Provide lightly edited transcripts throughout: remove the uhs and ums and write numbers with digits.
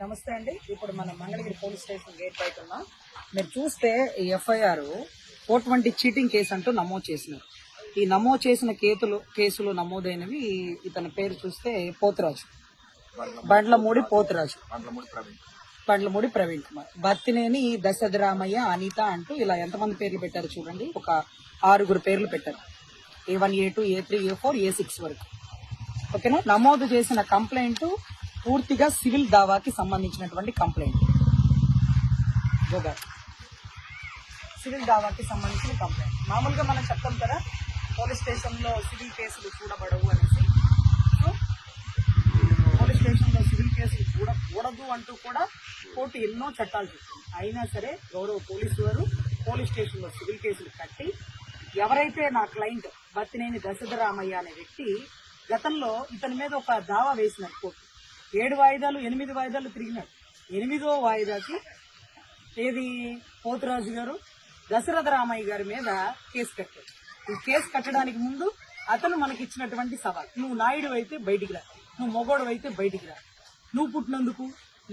నమస్తే అండి. ఇప్పుడు మనం మంగళగిరి పోలీస్ స్టేషన్ గేట్ బయట ఉన్నాం. మీరు చూస్తే ఈ ఎఫ్ఐఆర్ 420 చీటింగ్ కేసు అంటూ నమోదు చేసినారు. ఈ నమోదు చేసిన కేసులు నమోదైనవి ఇతని పేరు చూస్తే పోతురాజు, బండ్లమూడి పోతురాజు, బండ్లమూడి ప్రవీణ్ కుమార్, బత్తినేని దశరథరామయ్య, అనిత అంటూ ఇలా ఎంతమంది పేర్లు పెట్టారు చూడండి. ఒక 6 పేర్లు పెట్టారు. A1, A2, A3, A4, A6 వరకు. ఓకేనా. నమోదు చేసిన కంప్లైంట్ పూర్తిగా సివిల్ దావాకి సంబంధించినటువంటి కంప్లైంట్. సివిల్ దావాకి సంబంధించిన కంప్లైంట్. మామూలుగా మనం చెప్తాం కదా, పోలీస్ స్టేషన్ లో సివిల్ కేసులు చూడబడవు అనేసి. సో పోలీస్ స్టేషన్ లో సివిల్ కేసులు చూడకూడదు అంటూ కూడా కోర్టు ఎన్నో చట్టాలు చెప్తుంది. అయినా సరే గౌరవ పోలీసు వారు పోలీస్ స్టేషన్ లో సివిల్ కేసులు కట్టి, ఎవరైతే నా క్లయింట్ బత్తినేని దశరథరామయ్య అనే వ్యక్తి గతంలో ఇతని మీద ఒక దావా వేసినారు కోర్టు. 7 వాయిదాలు 8 వాయిదాలు తిరిగినాడు. 8వ వాయిదాకి ఏది పోతురాజు గారు దశరథరామయ్య గారి మీద కేసు కట్టాడు. ఈ కేసు కట్టడానికి ముందు అతను మనకి ఇచ్చినటువంటి సవాల్, నువ్వు నాయుడు అయితే బయటికి రా, నువ్వు మొగోడు అయితే బయటికి రా, నువ్వు పుట్టినందుకు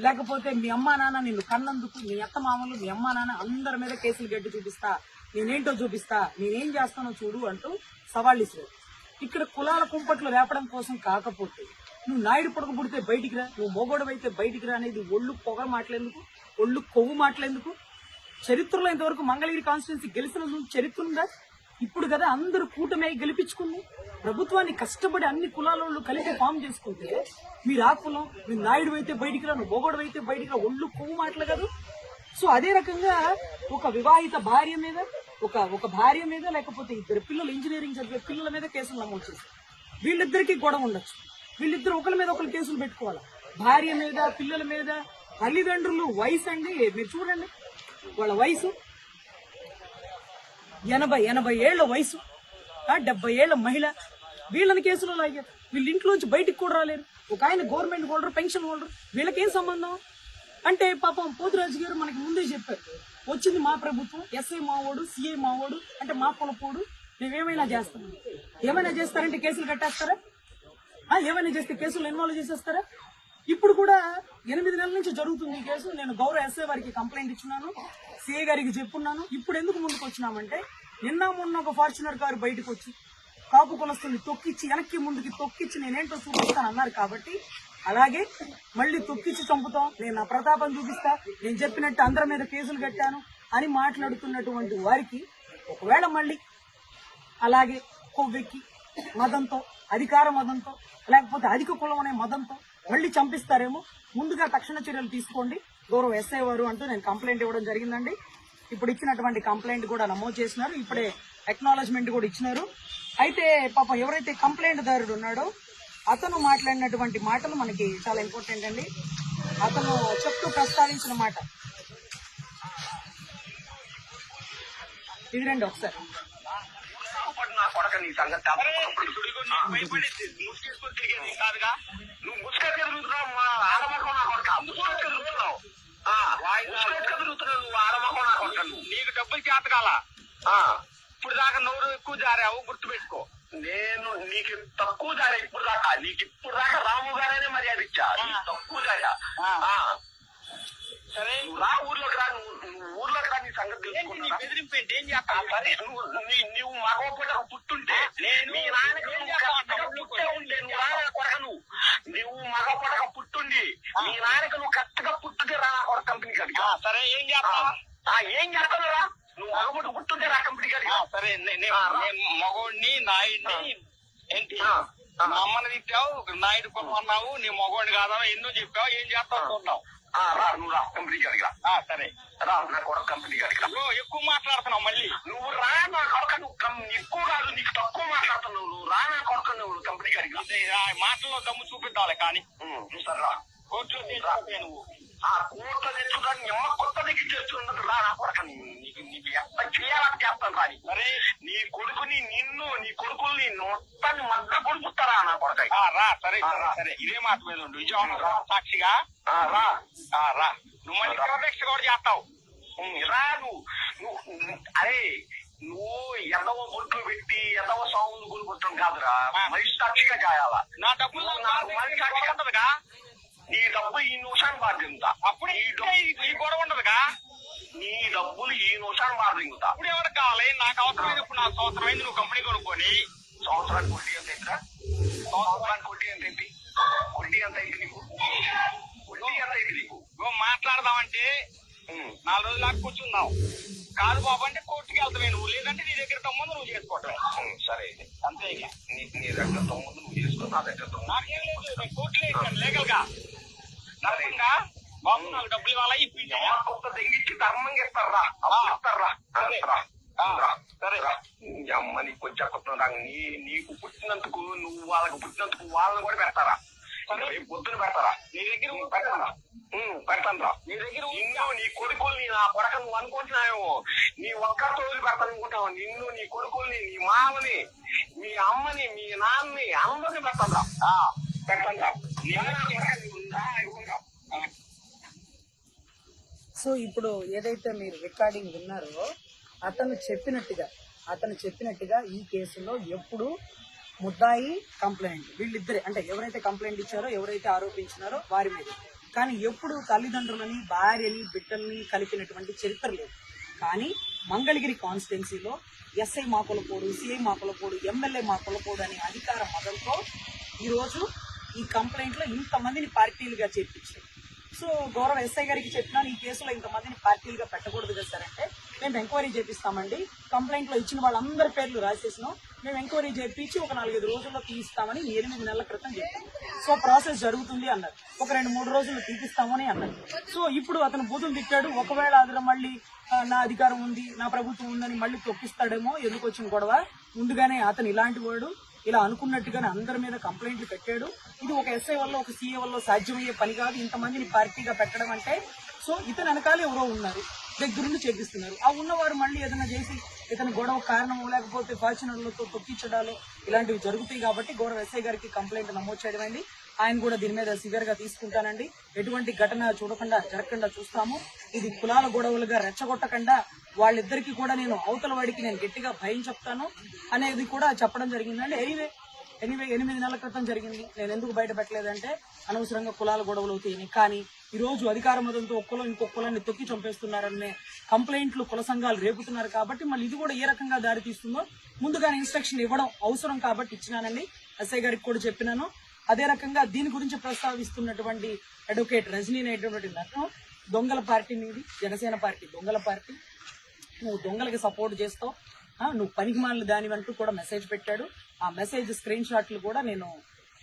లేకపోతే మీ అమ్మా నాన్న నిన్ను కన్నందుకు, మీ అత్త మామలు మీ అమ్మా నాన్న అందరి మీద కేసులు గట్టి చూపిస్తా, నేనేంటో చూపిస్తా, నేనేం చేస్తానో చూడు అంటూ సవాళ్ళు ఇస్తారు. ఇక్కడ కులాల కుంపట్లు రేపడం కోసం కాకపోతే, నువ్వు నాయుడు పొడక పుడితే బయటికి రా, నువ్వు మొగోడు అయితే బయటికి రా అనేది ఒళ్ళు పొగ మాటలేందుకు, ఒళ్ళు కొవ్వు మాటలేందుకు? చరిత్రలో ఇంతవరకు మంగళగిరి కాన్స్టిట్యున్సీ గెలిచిన చరిత్ర ఉందా? ఇప్పుడు కదా అందరూ కూటమి గెలిపించుకుంది. ప్రభుత్వాన్ని కష్టపడి అన్ని కులాల కలిపి ఫామ్ చేసుకుంటే, మీరు ఆ కులం, మీరు నాయుడు అయితే బయటికి రా, నువ్వు మొగోడు అయితే బయటికి రా, ఒళ్ళు కొవ్వు మాటలు కాదు. సో అదే రకంగా ఒక వివాహిత భార్య మీద, ఒక భార్య మీద, లేకపోతే 2 పిల్లలు ఇంజనీరింగ్ చదివే పిల్లల మీద కేసులు నమోదు చేశారు. వీళ్ళిద్దరికీ గొడవ ఉండొచ్చు, వీళ్ళిద్దరు ఒకరి మీద ఒకరు కేసులు పెట్టుకోవాలి. భార్య మీద, పిల్లల మీద. తల్లిదండ్రులు వయసు అండి, మీరు చూడండి, వాళ్ళ వయసు 80 ఏళ్ల వయసు, 70 ఏళ్ల మహిళ. వీళ్ళని కేసులో లాగారు. వీళ్ళ ఇంట్లోంచి బయటికి కూడా రాలేరు. ఒక ఆయన గవర్నమెంట్ హోల్డర్, పెన్షన్ హోల్డర్, వీళ్ళకేం సంబంధం? అంటే పాపం పోతురాజు గారు మనకి ముందే చెప్పారు, వచ్చింది మా ప్రభుత్వం, ఎస్ఐ మావోడు, సిఐ మావోడు, అంటే మా పొలపోడు, మేమేమైనా చేస్తాం. ఏమైనా చేస్తారంటే కేసులు కట్టేస్తారా? ఏమైనా చేస్తే కేసులు ఇన్వాల్వ్ చేసేస్తారా? ఇప్పుడు కూడా 8 నెలల నుంచి జరుగుతుంది ఈ కేసు. నేను గౌరవ ఎస్ఐ వారికి కంప్లైంట్ ఇచ్చినాను, సిఐ గారికి చెప్పున్నాను. ఇప్పుడు ఎందుకు ముందుకు వచ్చినామంటే, నిన్న మొన్న ఒక ఫార్చునర్ కారు బయటకు వచ్చి కాపు కులస్తుల్ని తొక్కిచ్చి, వెనక్కి ముందుకి తొక్కిచ్చి నేనేంటో చూపిస్తాను అన్నారు. కాబట్టి అలాగే మళ్ళీ తొక్కిచ్చి చంపుతాం, నేను నా ప్రతాపం చూపిస్తా, నేను చెప్పినట్టు అందరి మీద కేసులు కట్టాను అని మాట్లాడుతున్నటువంటి వారికి ఒకవేళ మళ్ళీ అలాగే కొవ్వెక్కి మదంతో, అధికార మదంతో, లేకపోతే అధిక కులం అనే మదంతో మళ్ళీ చంపిస్తారేమో, ముందుగా తక్షణ చర్యలు తీసుకోండి గౌరవ ఎస్ఐ వారు అంటూ నేను కంప్లైంట్ ఇవ్వడం జరిగిందండి. ఇప్పుడు ఇచ్చినటువంటి కంప్లైంట్ కూడా నమోదు చేసినారు, ఇప్పుడే అక్నాలెడ్జ్మెంట్ కూడా ఇచ్చినారు. అయితే పాపం ఎవరైతే కంప్లైంట్ దారుడు ఉన్నాడో అతను మాట్లాడినటువంటి మాటలు మనకి చాలా ఇంపార్టెంట్ అండి. అతను చెప్తూ ప్రస్తావించిన మాట ఇదిరండి ఒకసారి. నీకు డబ్బులు చేతకాల, ఇప్పుడు దాకా నోరు ఎక్కువ జారావు, గుర్తుపెట్టుకో. నేను నీకు తక్కువ జారా ఇప్పుడు దాకా, నీకు ఇప్పుడు దాకా రాము గారనే మర్యాద ఇచ్చా, తక్కువ జారా. సరే రా, ఊర్లోకి రా, నువ్వు ఊర్లోకి రా, నీ సంగతి తెలుసుకున్నా. బెదిరింపేంటి ఏం చేస్తావు? సరే నువ్వు మగ పూట పుట్టుంటే, మీ నాయనకు పుట్టే ఉంటే, నువ్వు రా కొడక, నువ్వు మగ పూటగా పుట్టుండి మీ నాయనకు నువ్వు కరెక్ట్గా పుట్టుంటే రా కొడక కంపెనీ కాడికి. సరే ఏం చేస్తావా? ఏం చేస్తావు రా, నువ్వు మగ పూట పుట్టుంటే రా కంపెనీ కాడికి. సరే మగోడిని నాయుడిని ఏంటి మా అమ్మని తిట్టావు, నాయుడు కులం అన్నావు, నీ మగోడిని కాదా ఎన్నో చెప్పావు, ఏం చేస్తావు చూద్దాం. రా నువ్వు రా కంపెనీ కాడికి రా. సరే రా నా కొడక కంపెనీ కాడికి రా. ఎక్కువ మాట్లాడుతున్నావు మళ్ళీ, నువ్వు రా నా కొడక, నువ్వు ఎక్కువ కాదు, నీకు తక్కువ మాట్లాడుతున్నావు, నువ్వు రా నా కొడక, నువ్వు కంపెనీ కాడికి మాటల్లో దమ్ము చూపిద్దాలే. కానీ సరే రా, కోర్టులో నువ్వు ఆ కోర్టులో తెచ్చుకోవడానికి నిమ్మ కొత్త దగ్గర చేస్తున్నది రా నా కొడక, నీకు ఎంత చేయాలని చేస్తాను రాని. సరే నీ కొడుకుని, నిన్ను నీ కొడుకుల్ని మొత్తాన్ని మధ్య కొడుకుతారా నా కొడక. రా సరే సరే, ఇదే మాట మీద ఉండు, విజయవాడ సాక్షిగా రా. నువ్వు మళ్ళీ ప్రదక్షిణ కూడా చేస్తావు. రా నువ్వు అరే, నువ్వు ఎదవ బొట్లు పెట్టి ఎదవ సాంగులు కొనుక్కుంటాం కాదురా, మనిషి సాక్షిగా చేయాలా. నా డబ్బులు నాకు మనిషి సాక్షిగా ఉంటదిగా. నీ డబ్బు ఈ నిమిషాన్ని బాధ్యత. అప్పుడు ఈ గొడవ ఉండదుగా. నీ డబ్బులు ఈ నిమిషాన్ని బాధ్యత. ఇప్పుడు ఎవరికి కావాలి? నాకు అవసరమైనప్పుడు నాకు సంవత్సరమైంది నువ్వు కంపెనీ కొనుక్కొని. సంవత్సరానికి వడ్డీ ఎంత ఏంట్రా? సంవత్సరానికి వడ్డీ ఎంత ఏంటి? వడ్డీ ఎంత అయింది నీకు? వడ్డీ ఎంత అయింది నీకు? నువ్వు మాట్లాడదామంటే 4 రోజులు నాకు కూర్చుందాం. కాదు బాబు అంటే కోర్టుకి వెళ్తావే నువ్వు, లేదంటే నీ దగ్గర తమ్ముందు నువ్వు చేసుకోవటం. సరే అయితే అంతే ఇక. నీ దగ్గర తొమ్మిది నువ్వు చేసుకో, నా దగ్గర తొమ్మిది. నాకేం లేదు, నేను కోర్టులో ఇస్తాను లీగల్ గా. నరకంగా బాబు నాకు డబ్బులు ఇవ్వాలా ఇప్పించా. కొత్త దెంగిచ్చి ధర్మంగా ఇస్తారా? ఇస్తారా? సరే అమ్మ నీకు కొంచెం కొత్త నీకు పుట్టినందుకు నువ్వు వాళ్ళకి పుట్టినందుకు వాళ్ళని కూడా పెడతారా? రేపు పొద్దున పెడతారా? నీ దగ్గర పెడతారా? పెడతాను రా. నీ దగ్గర నిన్ను నీ కొడుకుల్ని నా కొడక నువ్వు అనుకుంటున్నావేమో, నీ ఒక్కరితో వదిలి పెడతాను అనుకుంటావు. నిన్ను నీ కొడుకుల్ని నీ మామని మీ అమ్మని మీ నాన్నని అందరినీ పెడతాను రా. పెడతాను రా. సో ఇప్పుడు ఏదైతే మీరు రికార్డింగ్ విన్నారో అతను చెప్పినట్టుగా ఈ కేసులో ఎప్పుడు ముద్దాయి కంప్లైంట్ వీళ్ళిద్దరే, అంటే ఎవరైతే కంప్లైంట్ ఇచ్చారో ఎవరైతే ఆరోపించినారో వారి మీద, కానీ ఎప్పుడు తల్లిదండ్రులని భార్యని బిడ్డల్ని కలిపినటువంటి చరిత్ర లేదు. కానీ మంగళగిరి కాన్స్టిట్యున్సీలో ఎస్ఐ మాకులపోడు, సిఐ మాకులపోడు, ఎమ్మెల్యే మాకులపోడు అనే అధికార మతంతో ఈరోజు ఈ కంప్లైంట్ లో ఇంతమందిని పార్టీలుగా చేర్పించారు. సో గౌరవ ఎస్ఐ గారికి చెప్పినా ఈ కేసులో ఇంతమందిని పార్టీలుగా పెట్టకూడదు కదా సార్ అంటే, మేము ఎంక్వైరీ చేపిస్తామండి, కంప్లైంట్ లో ఇచ్చిన వాళ్ళందరి పేర్లు రాసేసినాం, మేము ఎంక్వైరీ చేయించి ఒక 4-5 రోజుల్లో తీయిస్తామని 8 నెలల క్రితం చెప్పాం. సో ప్రాసెస్ జరుగుతుంది అన్నారు. ఒక 2-3 రోజుల్లో తీపిస్తామని అన్నారు. సో ఇప్పుడు అతను బూతులు తిట్టాడు. ఒకవేళ అతను మళ్ళీ నా అధికారం ఉంది, నా ప్రభుత్వం ఉందని మళ్ళీ తొక్కిస్తాడేమో, ఎందుకు వచ్చిన గొడవ, ముందుగానే అతను ఇలాంటి వాడు ఇలా అనుకున్నట్టుగానే అందరి మీద కంప్లైంట్లు పెట్టాడు. ఇది ఒక ఎస్ఐ వల్ల ఒక సీఏ వల్ల సాధ్యమయ్యే పని కాదు, ఇంతమందిని పార్టీగా పెట్టడం అంటే. సో ఇతను వెనకాల ఎవరో ఉన్నారు, దగ్గరుండి చేపిస్తున్నారు. ఆ ఉన్నవారు మళ్ళీ ఏదైనా చేసి ఇతను గొడవ కారణం లేకపోతే ఫార్చునర్లతో తొక్కించడాలు ఇలాంటివి జరుగుతాయి. కాబట్టి గౌరవ ఎస్ఐ గారికి కంప్లైంట్ నమోదు చేయడమైంది. ఆయన కూడా దీని మీద సివియర్ గా తీసుకుంటానండి. ఎటువంటి ఘటన జరగకుండా చూస్తాము. ఇది కులాల గొడవలుగా రెచ్చగొట్టకుండా వాళ్ళిద్దరికి కూడా నేను అవతల వాడికి నేను గట్టిగా భయం చెప్తాను అనేది కూడా చెప్పడం జరిగిందండి. ఎనీవే 8 నెలల క్రితం జరిగింది. నేను ఎందుకు బయట పెట్టలేదంటే అనవసరంగా కులాల గొడవలు అవుతాయని. కానీ ఈ రోజు అధికార మతంతో ఒక్కలో ఇంకొక కులాన్ని తొక్కి చంపేస్తున్నారనే కంప్లైంట్లు కుల సంఘాలు రేపుతున్నారు. కాబట్టి మళ్ళీ ఇది కూడా ఏ రకంగా దారి తీస్తుందో ముందుగానే ఇన్స్ట్రక్షన్ ఇవ్వడం అవసరం కాబట్టి ఇచ్చినానండి. ఎస్ఐ గారికి కూడా చెప్పినాను. అదే రకంగా దీని గురించి ప్రస్తావిస్తున్నటువంటి అడ్వకేట్ రజనీ అనేటువంటి నన్ను దొంగల పార్టీ నీది, జనసేన పార్టీ దొంగల పార్టీ, నువ్వు దొంగలకి సపోర్ట్ చేస్తావు, నువ్వు పనికిమాలిన దానివంటూ కూడా మెసేజ్ పెట్టాడు. ఆ మెసేజ్ స్క్రీన్ షాట్లు కూడా నేను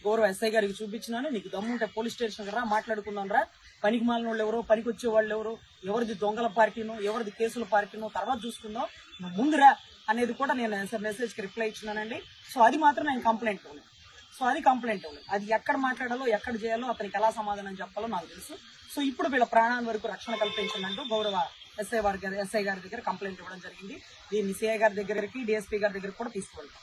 గౌరవ ఎస్ఐ గారికి చూపించినాను. నీకు దమ్ముంటే పోలీస్ స్టేషన్ రా, మాట్లాడుకుందాం రా, పనికిమాలిన వాళ్ళు ఎవరో, పనికి వచ్చే వాళ్ళు ఎవరో, ఎవరిది దొంగల పార్టీనో ఎవరిది కేసుల పార్టీనో తర్వాత చూసుకుందాం, నువ్వు ముందురా అనేది కూడా నేను మెసేజ్ కి రిప్లై ఇచ్చినానండి. సో అది మాత్రం నేను కంప్లైంట్ ఇవ్వలేదు. అది ఎక్కడ మాట్లాడాలో ఎక్కడ చేయాలో అతనికి ఎలా సమాధానం చెప్పాలో నాకు తెలుసు. సో ఇప్పుడు వీళ్ళ ప్రాణాల వరకు రక్షణ కల్పించండి గౌరవ ఎస్ఐ గారి దగ్గర కంప్లైంట్ ఇవ్వడం జరిగింది. దీన్ని సిఐ గారి దగ్గరికి, డిఎస్పీ గారి దగ్గర కూడా తీసుకువెళ్తాం.